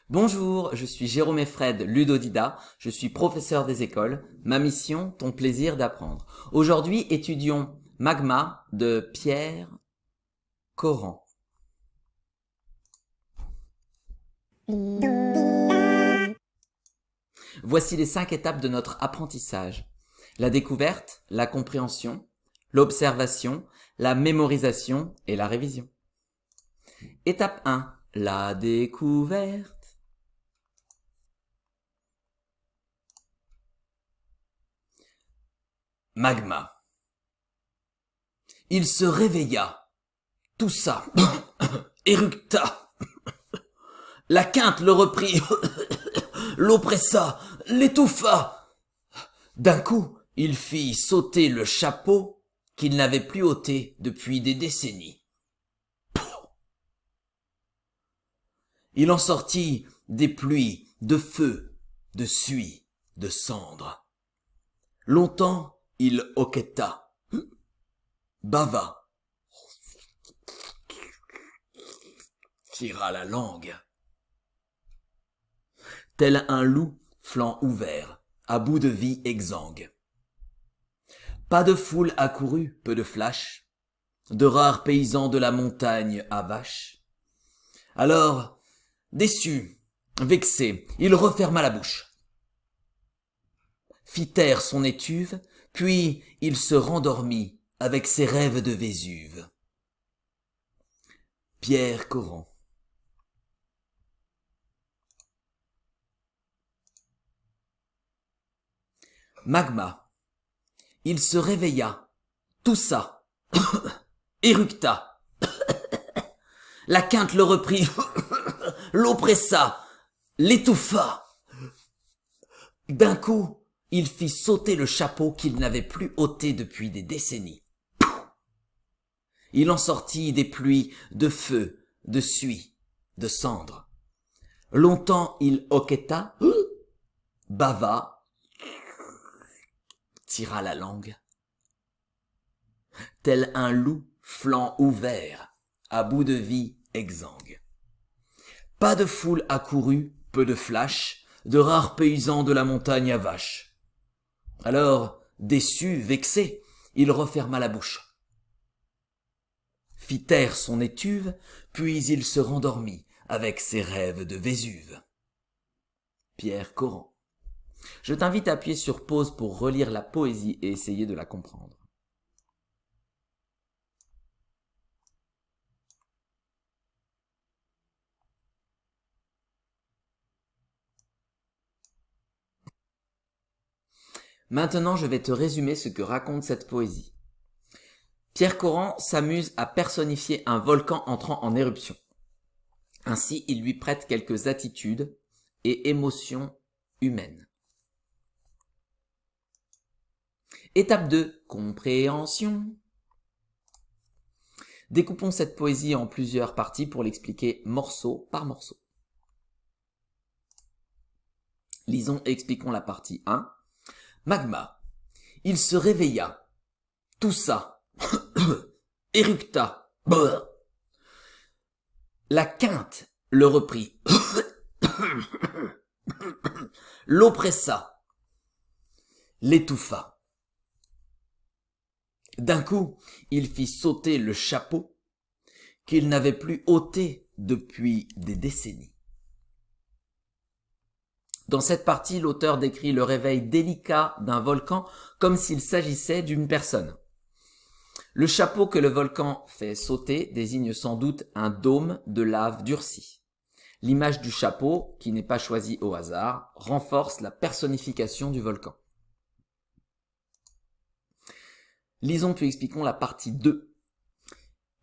Bonjour, je suis Jérôme Effred, ludodida, je suis professeur des écoles. Ma mission, ton plaisir d'apprendre. Aujourd'hui, étudions Magma de Pierre Coran. Voici les 5 étapes de notre apprentissage. La découverte, la compréhension, l'observation, la mémorisation et la révision. Étape 1, la découverte. Magma. Il se réveilla, toussa, éructa. La quinte le reprit, l'oppressa, l'étouffa. D'un coup, il fit sauter le chapeau qu'il n'avait plus ôté depuis des décennies. Il en sortit des pluies de feu, de suie, de cendres. Longtemps, il hoqueta, bava, tira la langue. Tel un loup, flanc ouvert, à bout de vie exsangue. Pas de foule accourue, peu de flash, de rares paysans de la montagne à vache. Alors, déçu, vexé, il referma la bouche, fit taire son étuve, puis il se rendormit avec ses rêves de Vésuve. Pierre Coran. Magma. Il se réveilla, toussa, éructa. La quinte le reprit, l'oppressa, l'étouffa. D'un coup, il fit sauter le chapeau qu'il n'avait plus ôté depuis des décennies. Il en sortit des pluies de feu, de suie, de cendres. Longtemps il hoqueta, bava, tira la langue. Tel un loup, flanc ouvert, à bout de vie exsangue. Pas de foule accourue, peu de flash, de rares paysans de la montagne à vache. Alors, déçu, vexé, il referma la bouche, fit taire son étuve, puis il se rendormit avec ses rêves de Vésuve. Pierre Coran. Je t'invite à appuyer sur pause pour relire la poésie et essayer de la comprendre. Maintenant, je vais te résumer ce que raconte cette poésie. Pierre Coran s'amuse à personnifier un volcan entrant en éruption. Ainsi, il lui prête quelques attitudes et émotions humaines. Étape 2, compréhension. Découpons cette poésie en plusieurs parties pour l'expliquer morceau par morceau. Lisons et expliquons la partie 1. Magma. Il se réveilla, toussa, éructa. La quinte le reprit, l'oppressa, l'étouffa. D'un coup, il fit sauter le chapeau qu'il n'avait plus ôté depuis des décennies. Dans cette partie, l'auteur décrit le réveil délicat d'un volcan comme s'il s'agissait d'une personne. Le chapeau que le volcan fait sauter désigne sans doute un dôme de lave durcie. L'image du chapeau, qui n'est pas choisie au hasard, renforce la personnification du volcan. Lisons puis expliquons la partie 2.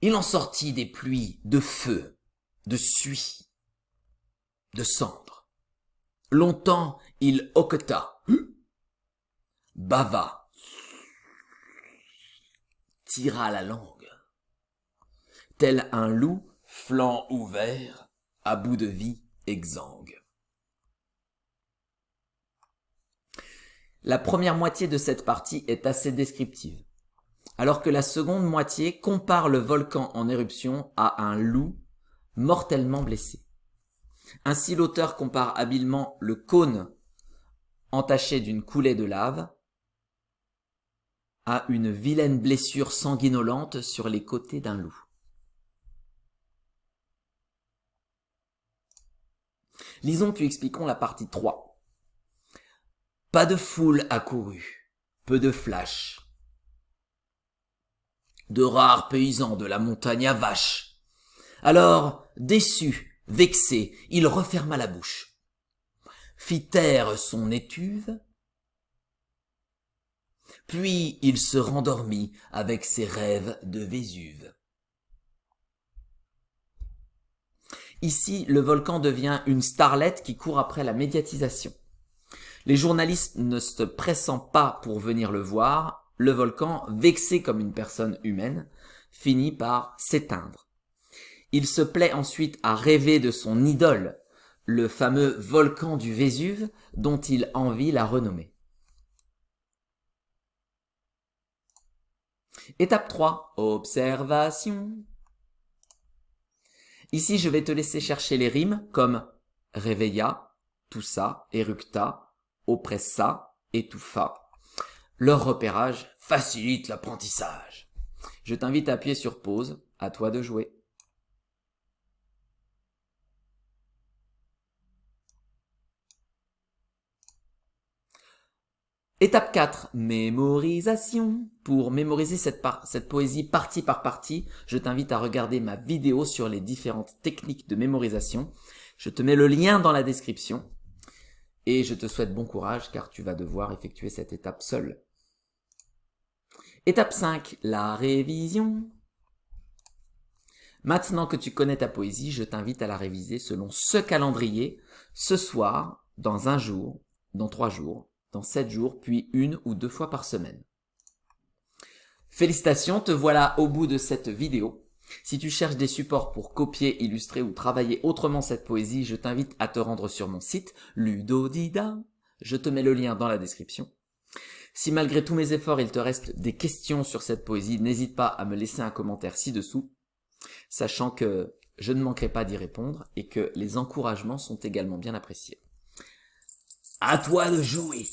Il en sortit des pluies de feu, de suie, de cendres. Longtemps il hoqueta, bava, tira la langue. Tel un loup, flanc ouvert, à bout de vie exsangue. La première moitié de cette partie est assez descriptive, alors que la seconde moitié compare le volcan en éruption à un loup mortellement blessé. Ainsi, l'auteur compare habilement le cône entaché d'une coulée de lave à une vilaine blessure sanguinolente sur les côtés d'un loup. Lisons puis expliquons la partie 3. Pas de foule accourue, peu de flash. De rares paysans de la montagne à vaches. Alors, déçu, vexé, il referma la bouche, fit taire son étuve, puis il se rendormit avec ses rêves de Vésuve. Ici, le volcan devient une starlette qui court après la médiatisation. Les journalistes ne se pressant pas pour venir le voir, le volcan, vexé comme une personne humaine, finit par s'éteindre. Il se plaît ensuite à rêver de son idole, le fameux volcan du Vésuve, dont il envie la renommée. Étape 3. Observation. Ici, je vais te laisser chercher les rimes comme réveilla, toussa, éructa, oppressa, étouffa. Leur repérage facilite l'apprentissage. Je t'invite à appuyer sur pause, à toi de jouer. Étape 4, mémorisation. Pour mémoriser cette poésie partie par partie, je t'invite à regarder ma vidéo sur les différentes techniques de mémorisation. Je te mets le lien dans la description et je te souhaite bon courage car tu vas devoir effectuer cette étape seule. Étape 5, la révision. Maintenant que tu connais ta poésie, je t'invite à la réviser selon ce calendrier, ce soir, dans 1 jour, dans 3 jours, dans 7 jours, puis 1 ou 2 fois par semaine. Félicitations, te voilà au bout de cette vidéo. Si tu cherches des supports pour copier, illustrer ou travailler autrement cette poésie, je t'invite à te rendre sur mon site Ludodida. Je te mets le lien dans la description. Si malgré tous mes efforts, il te reste des questions sur cette poésie, n'hésite pas à me laisser un commentaire ci-dessous, sachant que je ne manquerai pas d'y répondre et que les encouragements sont également bien appréciés. À toi de jouer!